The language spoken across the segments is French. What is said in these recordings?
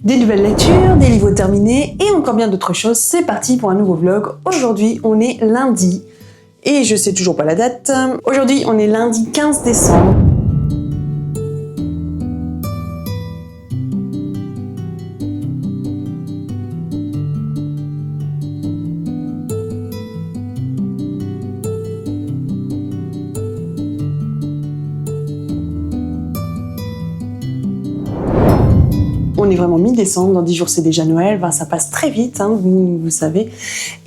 Des nouvelles lectures, des livres terminés et encore bien d'autres choses. C'est parti pour un nouveau vlog. Aujourd'hui, on est lundi et je sais toujours pas la date. Aujourd'hui, on est lundi 15 décembre. On est vraiment mi-décembre, dans 10 jours c'est déjà Noël, ça passe très vite, hein, vous savez.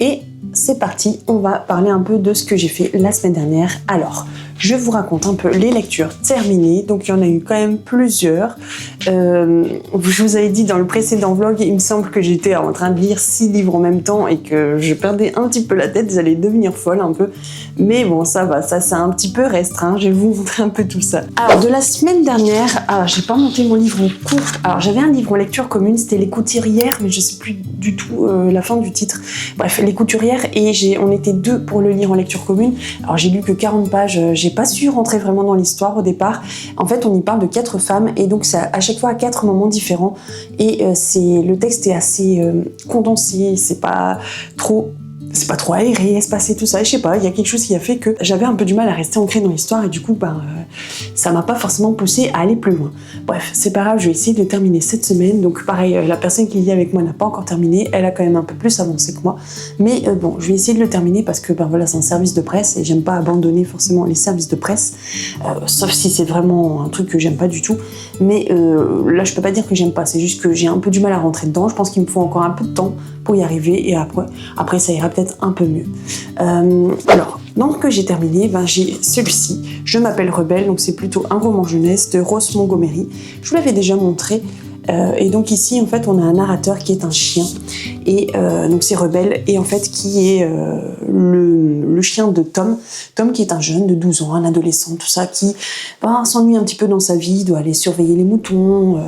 Et c'est parti, on va parler un peu de ce que j'ai fait la semaine dernière. Alors, je vous raconte un peu les lectures terminées, donc il y en a eu quand même plusieurs. Je vous avais dit dans le précédent vlog, il me semble que j'étais en train de lire 6 livres en même temps et que je perdais un petit peu la tête, j'allais devenir folle un peu. Mais bon, ça va, ça c'est un petit peu restreint, je vais vous montrer un peu tout ça. Alors, de la semaine dernière, j'ai pas monté mon livre en cours. Alors, j'avais un livre en lecture commune, c'était Les Couturières, mais je sais plus du tout la fin du titre. Bref, Les Couturières, et on était 2 pour le lire en lecture commune. Alors, j'ai lu que 40 pages, j'ai pas su rentrer vraiment dans l'histoire au départ. En fait, on y parle de 4 femmes, et donc c'est à chaque fois à 4 moments différents. Et le texte est assez condensé, c'est pas trop aéré, espacé, tout ça. Je sais pas, il y a quelque chose qui a fait que j'avais un peu du mal à rester ancrée dans l'histoire et du coup, ça m'a pas forcément poussé à aller plus loin. Bref, c'est pas grave, je vais essayer de terminer cette semaine. Donc pareil, la personne qui lit avec moi n'a pas encore terminé, elle a quand même un peu plus avancé que moi. Mais bon, je vais essayer de le terminer parce que voilà, c'est un service de presse et j'aime pas abandonner forcément les services de presse, sauf si c'est vraiment un truc que j'aime pas du tout. Mais là, je peux pas dire que j'aime pas, c'est juste que j'ai un peu du mal à rentrer dedans. Je pense qu'il me faut encore un peu de temps pour y arriver et après ça ira peut-être un peu mieux. Alors, dans ce que j'ai terminé, j'ai celui-ci. Je m'appelle Rebelle, donc c'est plutôt un roman jeunesse de Rose Montgomery. Je vous l'avais déjà montré. Et donc ici, en fait, on a un narrateur qui est un chien. Et donc c'est Rebelle, et en fait, qui est le chien de Tom. Tom qui est un jeune de 12 ans, un adolescent, tout ça, qui s'ennuie un petit peu dans sa vie, doit aller surveiller les moutons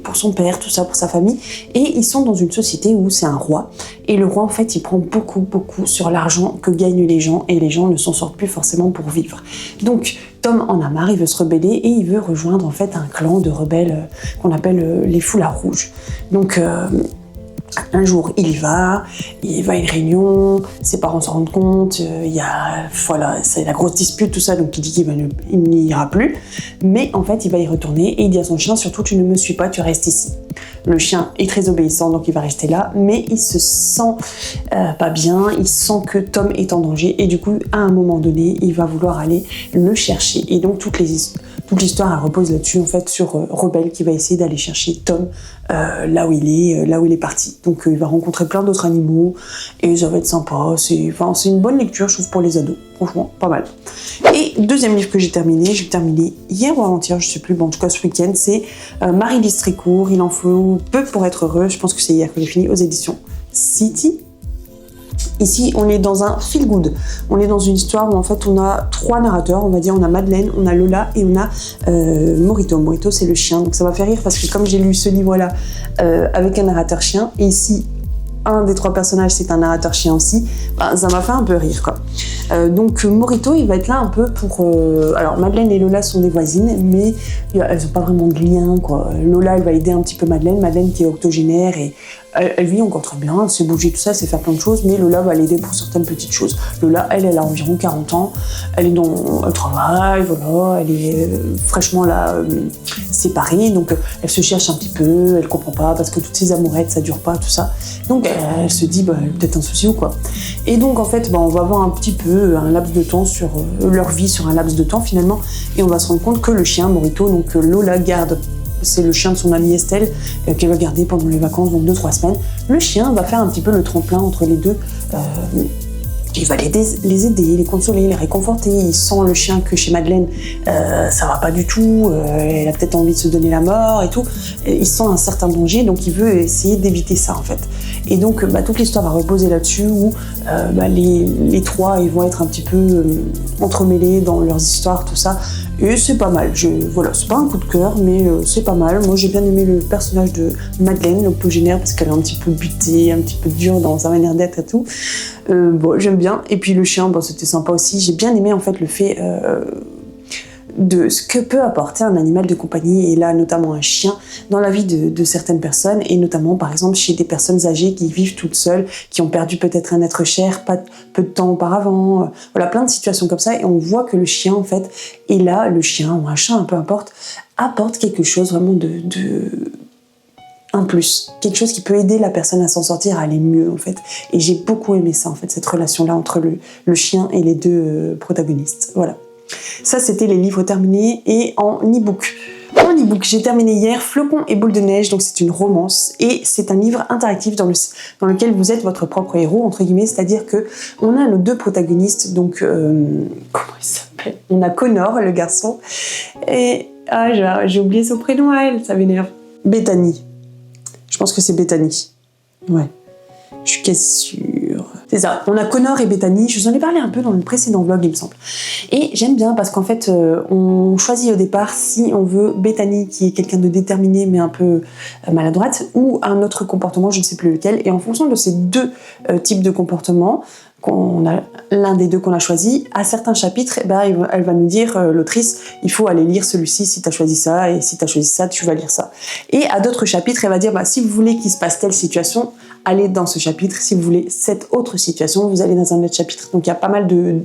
pour son père, tout ça, pour sa famille. Et ils sont dans une société où c'est un roi. Et le roi, en fait, il prend beaucoup sur l'argent que gagnent les gens, et les gens ne s'en sortent plus forcément pour vivre. Donc, Tom en a marre, il veut se rebeller et il veut rejoindre en fait un clan de rebelles qu'on appelle les Foulards Rouges. Donc un jour il y va à une réunion, ses parents se rendent compte, c'est la grosse dispute, tout ça, donc il dit qu'il n'y ira plus, mais en fait il va y retourner et il dit à son chien, surtout tu ne me suis pas, tu restes ici. Le chien est très obéissant, donc il va rester là, mais il se sent pas bien, il sent que Tom est en danger, et du coup, à un moment donné, il va vouloir aller le chercher. Et donc, toute l'histoire, elle repose là-dessus, en fait, sur Rebelle qui va essayer d'aller chercher Tom là où il est parti. Donc, il va rencontrer plein d'autres animaux, et ça va être sympa. C'est une bonne lecture, je trouve, pour les ados. Franchement, pas mal. Et deuxième livre que j'ai terminé hier ou avant-hier, je sais plus, bon, en tout cas ce week-end, c'est Marie-Lise Trécourt, Il en faut peu pour être heureux, je pense que c'est hier que j'ai fini, aux éditions City. Ici, on est dans un feel good. On est dans une histoire où en fait on a 3 narrateurs, on va dire, on a Madeleine, on a Lola et on a Morito. Morito, c'est le chien, donc ça va faire rire parce que comme j'ai lu ce livre-là avec un narrateur chien, et ici, un des 3 personnages, c'est un narrateur chien aussi, ça m'a fait un peu rire, quoi. Donc Morito, il va être là un peu pour... Alors Madeleine et Lola sont des voisines, mais elles n'ont pas vraiment de lien, quoi. Lola, elle va aider un petit peu Madeleine qui est octogénaire, et elle vit encore très bien, elle sait bouger, tout ça, elle sait faire plein de choses, mais Lola va l'aider pour certaines petites choses. Lola, elle a environ 40 ans, elle travaille, voilà, elle est fraîchement là, séparée, donc elle se cherche un petit peu, elle comprend pas, parce que toutes ces amourettes, ça dure pas, tout ça. Donc elle se dit, peut-être un souci ou quoi. Et donc en fait, on va voir un petit peu un laps de temps sur leur vie, sur un laps de temps finalement, et on va se rendre compte que le chien, Morito, donc Lola garde, c'est le chien de son amie Estelle qu'elle va garder pendant les vacances, donc 2-3 semaines. Le chien va faire un petit peu le tremplin entre les deux. Il va les aider, les consoler, les réconforter. Il sent le chien que chez Madeleine, ça va pas du tout, elle a peut-être envie de se donner la mort et tout. Il sent un certain danger, donc il veut essayer d'éviter ça en fait. Et donc toute l'histoire va reposer là-dessus où les 3 ils vont être un petit peu entremêlés dans leurs histoires, tout ça. Et c'est pas mal, voilà, c'est pas un coup de cœur, mais c'est pas mal. Moi j'ai bien aimé le personnage de Madeleine, l'octogénaire, parce qu'elle est un petit peu butée, un petit peu dure dans sa manière d'être et tout. J'aime bien. Et puis le chien, c'était sympa aussi. J'ai bien aimé en fait le fait de ce que peut apporter un animal de compagnie, et là notamment un chien, dans la vie de certaines personnes, et notamment par exemple chez des personnes âgées qui vivent toutes seules, qui ont perdu peut-être un être cher peu de temps auparavant, voilà, plein de situations comme ça, et on voit que le chien en fait, et là le chien ou un chat, peu importe, apporte quelque chose vraiment un plus, quelque chose qui peut aider la personne à s'en sortir, à aller mieux en fait. Et j'ai beaucoup aimé ça en fait, cette relation-là entre le chien et les deux protagonistes. Voilà. Ça, c'était les livres terminés et en e-book. En e-book, j'ai terminé hier Flocon et Boule de neige, donc c'est une romance et c'est un livre interactif dans lequel vous êtes votre propre héros, entre guillemets, c'est-à-dire que on a nos deux protagonistes, donc comment il s'appelle ? On a Connor, le garçon, et j'ai oublié son prénom à elle, ça m'énerve. Bethany. Je pense que c'est Bethany. Ouais. Je suis quasi sûre. C'est ça. On a Connor et Bethany. Je vous en ai parlé un peu dans le précédent vlog, il me semble. Et j'aime bien parce qu'en fait, on choisit au départ si on veut Bethany, qui est quelqu'un de déterminé mais un peu maladroite, ou un autre comportement, je ne sais plus lequel. Et en fonction de ces deux types de comportements, l'un des deux qu'on a choisi, à certains chapitres, elle va nous dire, l'autrice, il faut aller lire celui-ci si tu as choisi ça, et si tu as choisi ça, tu vas lire ça. Et à d'autres chapitres, elle va dire, si vous voulez qu'il se passe telle situation, allez dans ce chapitre. Si vous voulez cette autre situation, vous allez dans un autre chapitre. Donc il y a pas mal de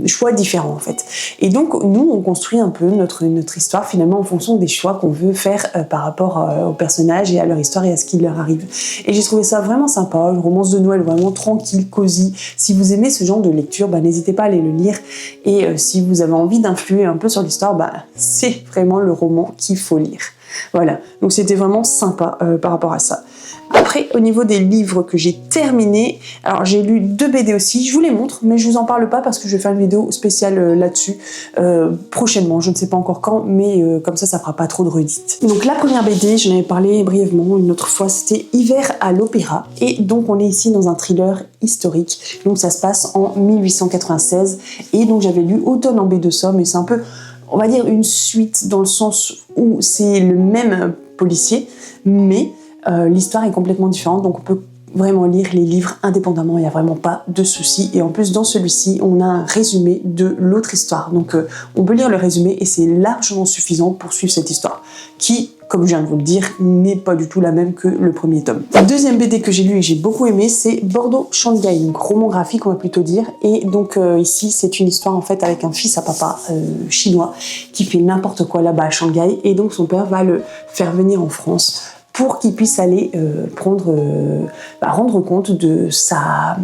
choix différents en fait. Et donc nous on construit un peu notre histoire finalement en fonction des choix qu'on veut faire par rapport aux personnages et à leur histoire et à ce qui leur arrive. Et j'ai trouvé ça vraiment sympa, une romance de Noël vraiment tranquille, cosy. Si vous aimez ce genre de lecture, n'hésitez pas à aller le lire. Et si vous avez envie d'influer un peu sur l'histoire, c'est vraiment le roman qu'il faut lire. Voilà, donc c'était vraiment sympa par rapport à ça. Après, au niveau des livres que j'ai terminés, alors j'ai lu 2 BD aussi, je vous les montre, mais je vous en parle pas parce que je vais faire une vidéo spéciale là-dessus prochainement, je ne sais pas encore quand, mais comme ça fera pas trop de redites. Donc la première BD, j'en avais parlé brièvement une autre fois, c'était Hiver à l'Opéra, et donc on est ici dans un thriller historique, donc ça se passe en 1896, et donc j'avais lu Automne en baie de Somme, et c'est un peu, on va dire, une suite dans le sens où c'est le même policier, mais l'histoire est complètement différente, donc on peut vraiment lire les livres indépendamment, il n'y a vraiment pas de souci. Et en plus, dans celui-ci, on a un résumé de l'autre histoire. Donc on peut lire le résumé et c'est largement suffisant pour suivre cette histoire, qui, comme je viens de vous le dire, n'est pas du tout la même que le premier tome. La deuxième BD que j'ai lu et que j'ai beaucoup aimé, c'est Bordeaux Shanghai, donc roman graphique on va plutôt dire. Et donc ici, c'est une histoire en fait avec un fils à papa chinois qui fait n'importe quoi là-bas à Shanghai. Et donc son père va le faire venir en France pour qu'il puisse aller rendre compte de sa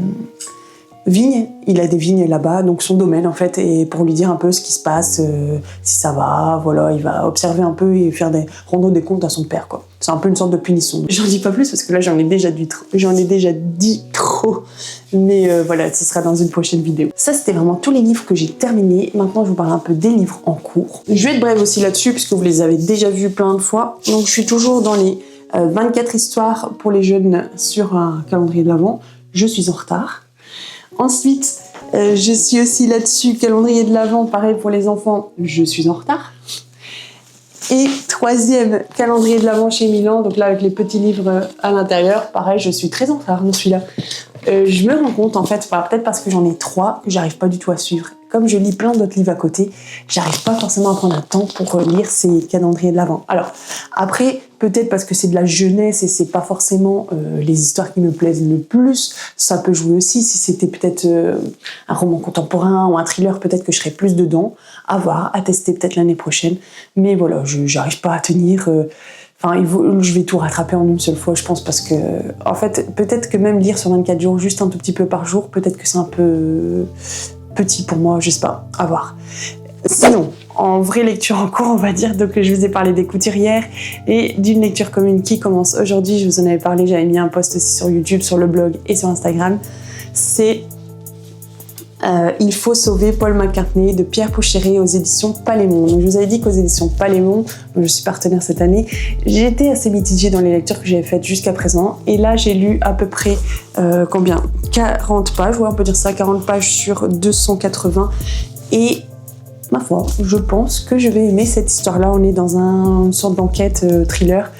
vigne. Il a des vignes là-bas, donc son domaine en fait, et pour lui dire un peu ce qui se passe, si ça va, voilà, il va observer un peu et rendre des comptes à son père, quoi. C'est un peu une sorte de punition. J'en dis pas plus parce que là j'en ai déjà dit trop, mais voilà, ce sera dans une prochaine vidéo. Ça c'était vraiment tous les livres que j'ai terminés. Maintenant je vous parle un peu des livres en cours. Je vais être brève aussi là-dessus puisque vous les avez déjà vus plein de fois. Donc je suis toujours dans les 24 histoires pour les jeunes sur un calendrier de l'Avent. Je suis en retard. Ensuite, je suis aussi là-dessus, calendrier de l'Avent, pareil pour les enfants, je suis en retard. Et troisième, calendrier de l'Avent chez Milan, donc là avec les petits livres à l'intérieur, pareil, je suis très en retard dans celui-là. Je me rends compte en fait, peut-être parce que j'en ai 3, que j'arrive pas du tout à suivre. Comme je lis plein d'autres livres à côté, j'arrive pas forcément à prendre un temps pour lire ces calendriers de l'Avent. Alors, après, peut-être parce que c'est de la jeunesse et c'est pas forcément les histoires qui me plaisent le plus, ça peut jouer aussi. Si c'était peut-être un roman contemporain ou un thriller, peut-être que je serais plus dedans. À voir, à tester peut-être l'année prochaine. Mais voilà, j'arrive pas à tenir... je vais tout rattraper en une seule fois, je pense, parce que, en fait, peut-être que même lire sur 24 jours, juste un tout petit peu par jour, peut-être que c'est un peu petit pour moi, je sais pas, à voir. Sinon, en vraie lecture en cours, on va dire, donc je vous ai parlé des couturières et d'une lecture commune qui commence aujourd'hui, je vous en avais parlé, j'avais mis un post aussi sur YouTube, sur le blog et sur Instagram, c'est Il faut sauver Paul McCartney de Pierre Poucheret aux éditions Palémon. Donc je vous avais dit qu'aux éditions Palémon, dont je suis partenaire cette année, j'étais assez mitigée dans les lectures que j'avais faites jusqu'à présent. Et là, j'ai lu à peu près 40 pages, ouais, on peut dire ça, 40 pages sur 280. Et ma foi, je pense que je vais aimer cette histoire-là. On est dans une sorte d'enquête thriller.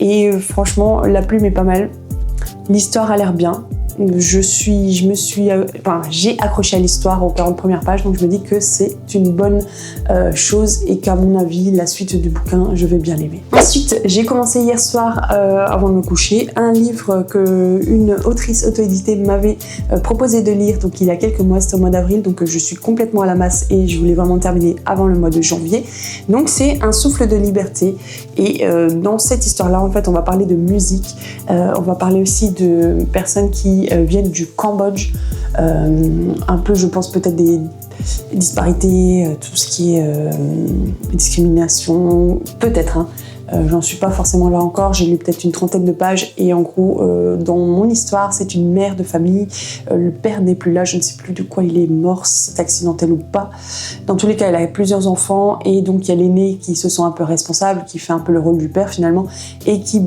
Et franchement, la plume est pas mal. L'histoire a l'air bien. j'ai accroché à l'histoire aux 40 premières pages, donc je me dis que c'est une bonne chose et qu'à mon avis, la suite du bouquin, je vais bien l'aimer. Ensuite, j'ai commencé hier soir, avant de me coucher, un livre qu'une autrice auto-éditée m'avait proposé de lire, donc il y a quelques mois, c'était au mois d'avril, donc je suis complètement à la masse et je voulais vraiment terminer avant le mois de janvier. Donc c'est Un souffle de liberté, et dans cette histoire-là, en fait, on va parler de musique, on va parler aussi de personnes qui viennent du Cambodge, un peu, je pense, peut-être des disparités, tout ce qui est discrimination, peut-être, hein. J'en suis pas forcément là encore, j'ai lu peut-être une 30aine de pages et en gros, dans mon histoire, c'est une mère de famille, le père n'est plus là, je ne sais plus de quoi il est mort, si c'est accidentel ou pas. Dans tous les cas, elle a plusieurs enfants et donc il y a l'aîné qui se sent un peu responsable, qui fait un peu le rôle du père finalement et qui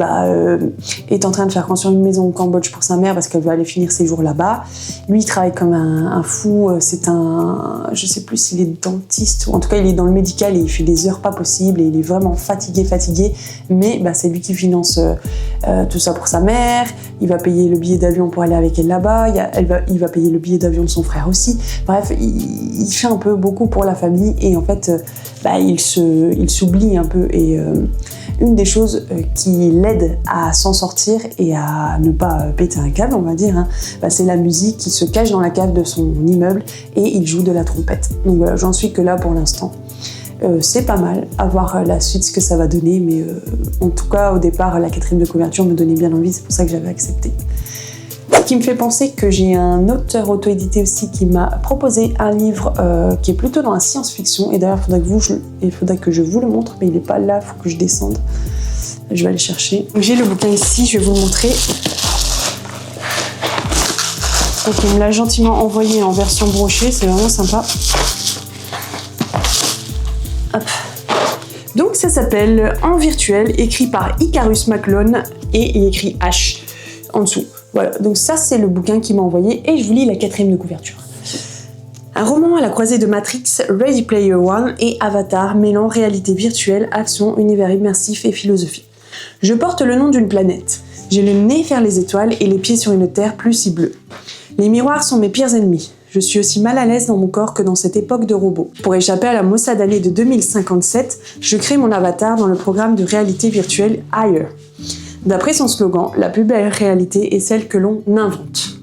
est en train de faire construire une maison au Cambodge pour sa mère parce qu'elle veut aller finir ses jours là-bas. Lui, il travaille comme un fou, je sais plus s'il est dentiste ou en tout cas il est dans le médical et il fait des heures pas possibles et il est vraiment fatigué, mais c'est lui qui finance tout ça pour sa mère, il va payer le billet d'avion pour aller avec elle là-bas, il va payer le billet d'avion de son frère aussi, bref, il fait un peu beaucoup pour la famille et en fait, il s'oublie un peu et une des choses qui l'aide à s'en sortir et à ne pas péter un câble, on va dire, hein, c'est la musique qui se cache dans la cave de son immeuble et il joue de la trompette. Donc voilà, j'en suis que là pour l'instant. C'est pas mal, à voir la suite, ce que ça va donner, mais en tout cas, au départ, la 4e de couverture me donnait bien envie, c'est pour ça que j'avais accepté. Ce qui me fait penser que j'ai un auteur auto-édité aussi qui m'a proposé un livre qui est plutôt dans la science-fiction, et d'ailleurs, il faudrait que je vous le montre, mais il n'est pas là, il faut que je descende. Je vais aller chercher. J'ai le bouquin ici, je vais vous le montrer. Donc, il me l'a gentiment envoyé en version brochée, c'est vraiment sympa. Hop. Donc ça s'appelle En virtuel, écrit par Icarus McLone et il écrit H en dessous. Voilà, donc ça c'est le bouquin qu'il m'a envoyé et je vous lis la 4e de couverture. Un roman à la croisée de Matrix, Ready Player One et Avatar, mêlant réalité virtuelle, action, univers immersif et philosophie. Je porte le nom d'une planète. J'ai le nez vers les étoiles et les pieds sur une terre plus si bleue. Les miroirs sont mes pires ennemis. Je suis aussi mal à l'aise dans mon corps que dans cette époque de robots. Pour échapper à la maussade année de 2057, je crée mon avatar dans le programme de réalité virtuelle Higher. D'après son slogan, la plus belle réalité est celle que l'on invente.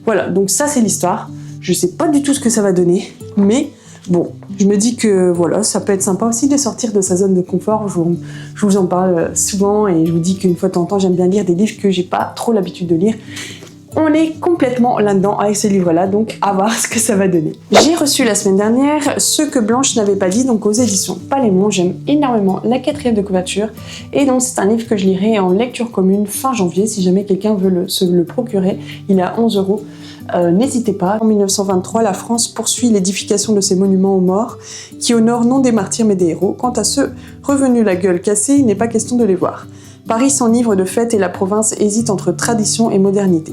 Voilà, donc ça c'est l'histoire. Je sais pas du tout ce que ça va donner, mais bon, je me dis que voilà, ça peut être sympa aussi de sortir de sa zone de confort. Je vous en parle souvent et je vous dis qu'une fois de temps en temps, j'aime bien lire des livres que j'ai pas trop l'habitude de lire. On est complètement là-dedans avec ce livre-là, donc à voir ce que ça va donner. J'ai reçu la semaine dernière Ce que Blanche n'avait pas dit, donc aux éditions Palémon. J'aime énormément la 4e de couverture, et donc c'est un livre que je lirai en lecture commune fin janvier, si jamais quelqu'un veut se le procurer. Il est à 11 €. N'hésitez pas. En 1923, la France poursuit l'édification de ses monuments aux morts, qui honorent non des martyrs mais des héros. Quant à ceux revenus la gueule cassée, il n'est pas question de les voir. Paris s'enivre de fêtes et la province hésite entre tradition et modernité.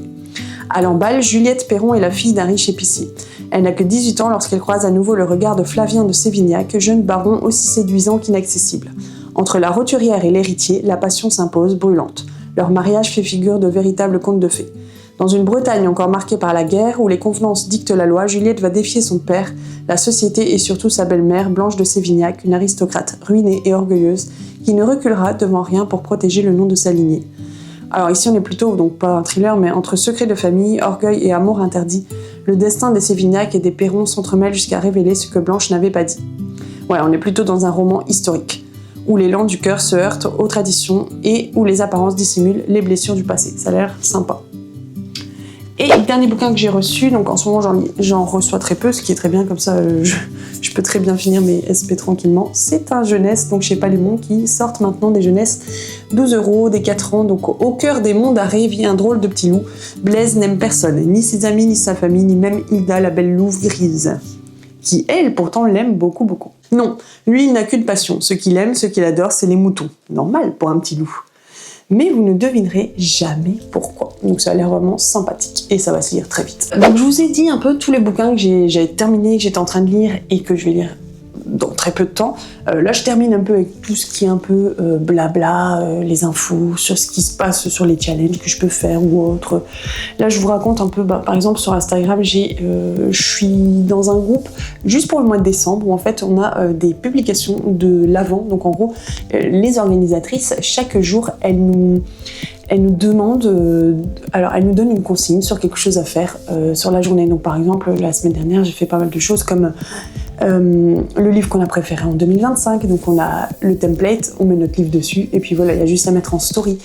À l'emballe, Juliette Perron est la fille d'un riche épicier. Elle n'a que 18 ans lorsqu'elle croise à nouveau le regard de Flavien de Sévignac, jeune baron aussi séduisant qu'inaccessible. Entre la roturière et l'héritier, la passion s'impose, brûlante. Leur mariage fait figure de véritable conte de fées. Dans une Bretagne encore marquée par la guerre, où les convenances dictent la loi, Juliette va défier son père, la société et surtout sa belle-mère, Blanche de Sévignac, une aristocrate ruinée et orgueilleuse, qui ne reculera devant rien pour protéger le nom de sa lignée. Alors ici on est plutôt, donc pas un thriller, mais entre secrets de famille, orgueil et amour interdit, le destin des Sévignac et des Perron s'entremêle jusqu'à révéler ce que Blanche n'avait pas dit. Ouais, on est plutôt dans un roman historique, où l'élan du cœur se heurte aux traditions et où les apparences dissimulent les blessures du passé. Ça a l'air sympa. Et dernier bouquin que j'ai reçu, donc en ce moment j'en reçois très peu, ce qui est très bien, comme ça je peux très bien finir mes SP tranquillement. C'est un jeunesse, donc chez Palémon, qui sortent maintenant des jeunesses 12 €, des 4 ans, donc au cœur des monts d'arrêt vit un drôle de petit loup. Blaise n'aime personne, ni ses amis, ni sa famille, ni même Hilda, la belle louve grise, qui elle pourtant l'aime beaucoup beaucoup. Non, lui il n'a qu'une passion, ce qu'il aime, ce qu'il adore, c'est les moutons. Normal pour un petit loup. Mais vous ne devinerez jamais pourquoi. Donc ça a l'air vraiment sympathique et ça va se lire très vite. Donc je vous ai dit un peu tous les bouquins que j'ai terminés, que j'étais en train de lire et que je vais lire dans très peu de temps. Là, je termine un peu avec tout ce qui est un peu blabla, les infos sur ce qui se passe sur les challenges que je peux faire ou autre. Là, je vous raconte un peu, par exemple, sur Instagram, je suis dans un groupe juste pour le mois de décembre où en fait, on a des publications de l'Avent. Donc, en gros, les organisatrices, chaque jour, elles nous demandent, alors elles nous donnent une consigne sur quelque chose à faire sur la journée. Donc, par exemple, la semaine dernière, j'ai fait pas mal de choses comme le livre qu'on a préféré en 2025, donc on a le template, on met notre livre dessus, et puis voilà, il y a juste à mettre en story.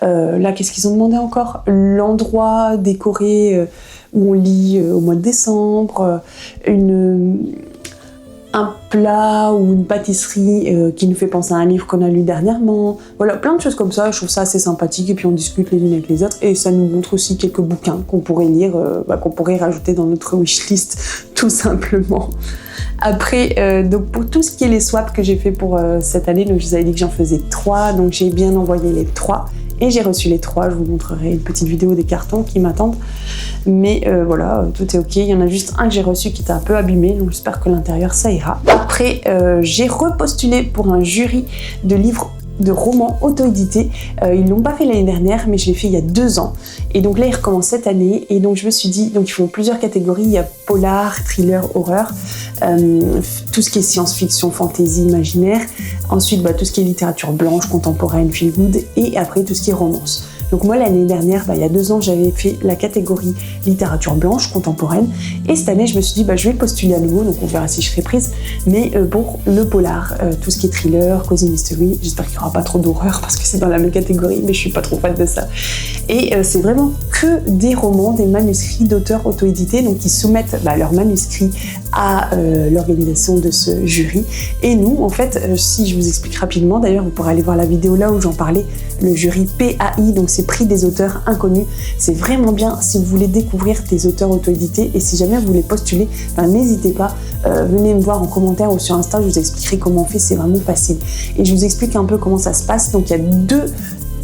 Là, qu'est-ce qu'ils ont demandé encore? L'endroit décoré où on lit au mois de décembre, un plat ou une pâtisserie qui nous fait penser à un livre qu'on a lu dernièrement. Voilà, plein de choses comme ça, je trouve ça assez sympathique, et puis on discute les unes avec les autres, et ça nous montre aussi quelques bouquins qu'on pourrait lire, qu'on pourrait rajouter dans notre wishlist, tout simplement. Après, donc pour tout ce qui est les swaps que j'ai fait pour cette année, donc je vous avais dit que j'en faisais 3, donc j'ai bien envoyé les 3 et j'ai reçu les 3. Je vous montrerai une petite vidéo des cartons qui m'attendent. Mais voilà, tout est ok. Il y en a juste un que j'ai reçu qui était un peu abîmé, donc j'espère que l'intérieur ça ira. Après, j'ai repostulé pour un jury de livres de romans auto-édités. Ils l'ont pas fait l'année dernière, mais je l'ai fait il y a 2 ans. Et donc là, ils recommencent cette année. Et donc je me suis dit, donc ils font plusieurs catégories. Il y a polar, thriller, horreur, tout ce qui est science-fiction, fantasy, imaginaire. Ensuite, tout ce qui est littérature blanche, contemporaine, feel good. Et après, tout ce qui est romance. Donc moi, l'année dernière, il y a 2 ans, j'avais fait la catégorie littérature blanche, contemporaine. Et cette année, je me suis dit, je vais postuler à nouveau, donc on verra si je serai prise. Mais pour le polar, tout ce qui est thriller, cozy mystery, j'espère qu'il n'y aura pas trop d'horreur parce que c'est dans la même catégorie, mais je suis pas trop fan de ça. Et c'est vraiment que des romans, des manuscrits d'auteurs auto-édités, donc qui soumettent leurs manuscrits à l'organisation de ce jury. Et nous, en fait, si je vous explique rapidement, d'ailleurs, vous pourrez aller voir la vidéo là où j'en parlais, le jury PAI, donc c'est prix des auteurs inconnus. C'est vraiment bien si vous voulez découvrir des auteurs auto-édités, et si jamais vous voulez postuler, n'hésitez pas, venez me voir en commentaire ou sur Insta, je vous expliquerai comment on fait, c'est vraiment facile. Et je vous explique un peu comment ça se passe. Donc il y a 2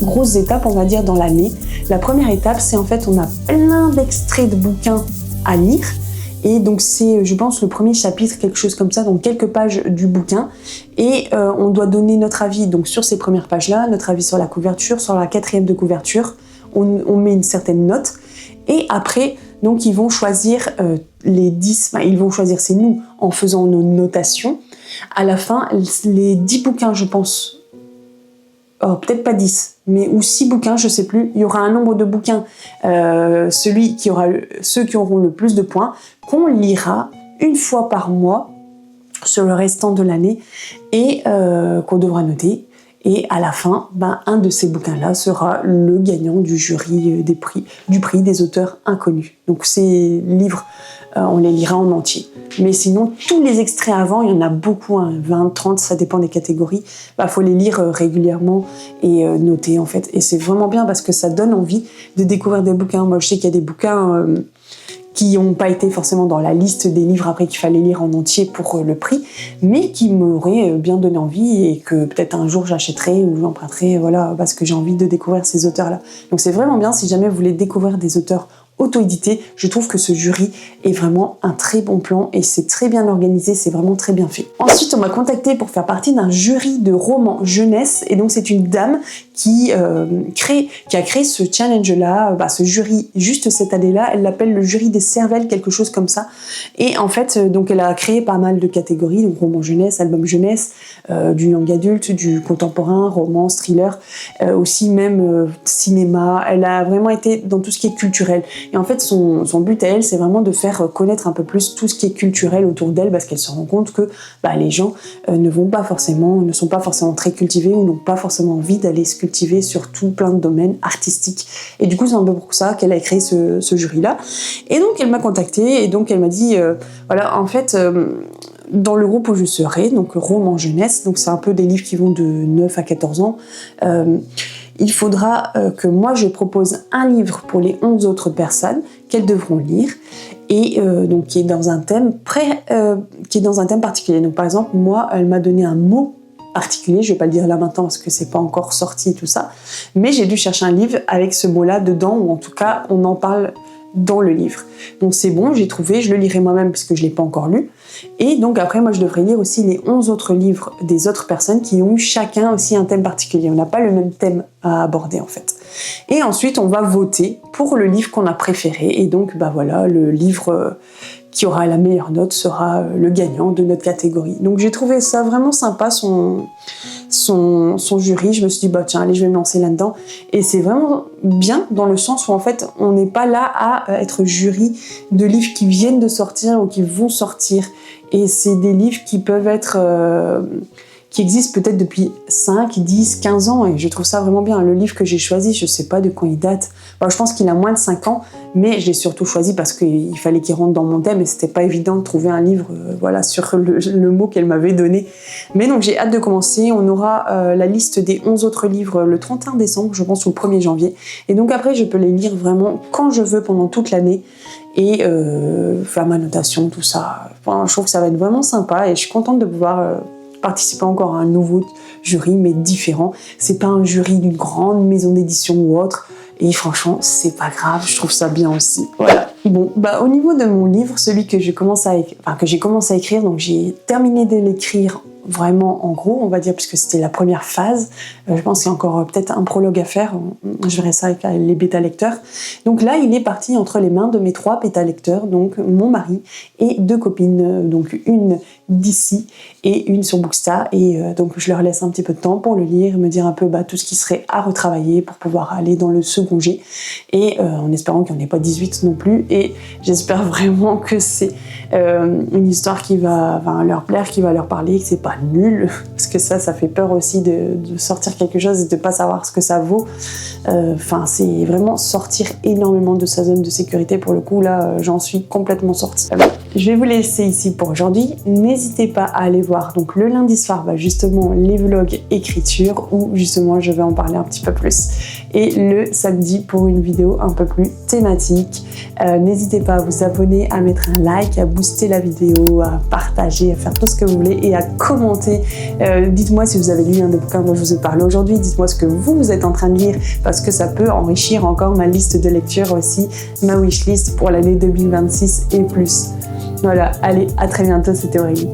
grosses étapes, on va dire, dans l'année. La première étape, c'est en fait, on a plein d'extraits de bouquins à lire. Et donc c'est, je pense, le premier chapitre, quelque chose comme ça, donc quelques pages du bouquin. Et on doit donner notre avis donc sur ces premières pages-là, notre avis sur la couverture, sur la 4e de couverture. On met une certaine note. Et après, donc ils vont choisir les 10, ils vont choisir, c'est nous, en faisant nos notations. À la fin, les 10 bouquins, je pense, peut-être pas 10, mais ou 6 bouquins, je sais plus. Il y aura un nombre de bouquins, ceux qui auront le plus de points, qu'on lira une fois par mois sur le restant de l'année et qu'on devra noter. Et à la fin, un de ces bouquins-là sera le gagnant du jury du prix des auteurs inconnus. Donc ces livres, on les lira en entier. Mais sinon, tous les extraits avant, il y en a beaucoup, 20, 30, ça dépend des catégories. Faut les lire régulièrement et noter en fait. Et c'est vraiment bien parce que ça donne envie de découvrir des bouquins. Moi, je sais qu'il y a des bouquins qui n'ont pas été forcément dans la liste des livres après qu'il fallait lire en entier pour le prix, mais qui m'auraient bien donné envie et que peut-être un jour j'achèterai ou j'emprunterai, voilà, parce que j'ai envie de découvrir ces auteurs-là. Donc c'est vraiment bien si jamais vous voulez découvrir des auteurs auto-édité. Je trouve que ce jury est vraiment un très bon plan et c'est très bien organisé, c'est vraiment très bien fait. Ensuite, on m'a contacté pour faire partie d'un jury de romans jeunesse, et donc c'est une dame qui a créé ce challenge-là, ce jury juste cette année-là. Elle l'appelle le jury des cervelles, quelque chose comme ça. Et en fait, donc elle a créé pas mal de catégories, donc roman jeunesse, album jeunesse, du young adulte, du contemporain, romance, thriller, aussi même cinéma. Elle a vraiment été dans tout ce qui est culturel. Et en fait, son but à elle, c'est vraiment de faire connaître un peu plus tout ce qui est culturel autour d'elle, parce qu'elle se rend compte que les gens ne sont pas forcément très cultivés ou n'ont pas forcément envie d'aller se cultiver sur tout plein de domaines artistiques. Et du coup, c'est un peu pour ça qu'elle a créé ce jury-là. Et donc, elle m'a contactée et donc elle m'a dit, en fait, dans le groupe où je serai, donc roman jeunesse, donc c'est un peu des livres qui vont de 9 à 14 ans, il faudra que moi je propose un livre pour les 11 autres personnes qu'elles devront lire et donc qui est dans un thème particulier. Donc par exemple, moi, elle m'a donné un mot particulier, je vais pas le dire là maintenant parce que c'est pas encore sorti tout ça, mais j'ai dû chercher un livre avec ce mot-là dedans, ou en tout cas on en parle dans le livre. Donc c'est bon, j'ai trouvé, je le lirai moi-même parce que je ne l'ai pas encore lu. Et donc après, moi je devrais lire aussi les 11 autres livres des autres personnes qui ont eu chacun aussi un thème particulier. On n'a pas le même thème à aborder en fait. Et ensuite, on va voter pour le livre qu'on a préféré. Et donc, bah voilà, le livre qui aura la meilleure note sera le gagnant de notre catégorie. Donc j'ai trouvé ça vraiment sympa, son jury. Je me suis dit, bah tiens, allez, je vais me lancer là-dedans. Et c'est vraiment bien dans le sens où en fait, on n'est pas là à être jury de livres qui viennent de sortir ou qui vont sortir. Et c'est des livres qui peuvent être... qui existent peut-être depuis 5, 10, 15 ans, et je trouve ça vraiment bien. Le livre que j'ai choisi, je sais pas de quand il date. Bon, je pense qu'il a moins de 5 ans, mais je l'ai surtout choisi parce qu'il fallait qu'il rentre dans mon thème, et c'était pas évident de trouver un livre voilà, sur le mot qu'elle m'avait donné. Mais donc j'ai hâte de commencer. On aura la liste des 11 autres livres le 31 décembre, je pense, ou le 1er janvier. Et donc après, je peux les lire vraiment quand je veux pendant toute l'année, et faire ma notation, tout ça. Enfin, je trouve que ça va être vraiment sympa, et je suis contente de pouvoir... participer encore à un nouveau jury, mais différent. C'est pas un jury d'une grande maison d'édition ou autre, et franchement, c'est pas grave, je trouve ça bien aussi. Voilà. Bon, bah au niveau de mon livre, celui que j'ai commencé à écrire, donc j'ai terminé de l'écrire vraiment en gros, on va dire, puisque c'était la première phase. Je pense qu'il y a encore peut-être un prologue à faire. Je verrai ça avec les bêta-lecteurs. Donc là, il est parti entre les mains de mes 3 bêta-lecteurs, donc mon mari et 2 copines, donc une d'ici et une sur Bookstar. Et donc je leur laisse un petit peu de temps pour le lire, me dire un peu tout ce qui serait à retravailler pour pouvoir aller dans le second jet. Et en espérant qu'il n'y en ait pas 18 non plus. Et j'espère vraiment que c'est une histoire qui va leur plaire, qui va leur parler, que c'est pas nul, parce que ça fait peur aussi de sortir quelque chose et de pas savoir ce que ça vaut. C'est vraiment sortir énormément de sa zone de sécurité. Pour le coup, là, j'en suis complètement sortie. Je vais vous laisser ici pour aujourd'hui. N'hésitez pas à aller voir donc le lundi soir, justement les vlogs écriture, où justement je vais en parler un petit peu plus. Et le samedi pour une vidéo un peu plus thématique. N'hésitez pas à vous abonner, à mettre un like, à booster la vidéo, à partager, à faire tout ce que vous voulez et à commenter. Dites-moi si vous avez lu un des bouquins dont je vous ai parlé aujourd'hui. Dites-moi ce que vous êtes en train de lire, parce que ça peut enrichir encore ma liste de lecture aussi, ma wishlist pour l'année 2026 et plus. Voilà, allez, à très bientôt, c'était Aurélie.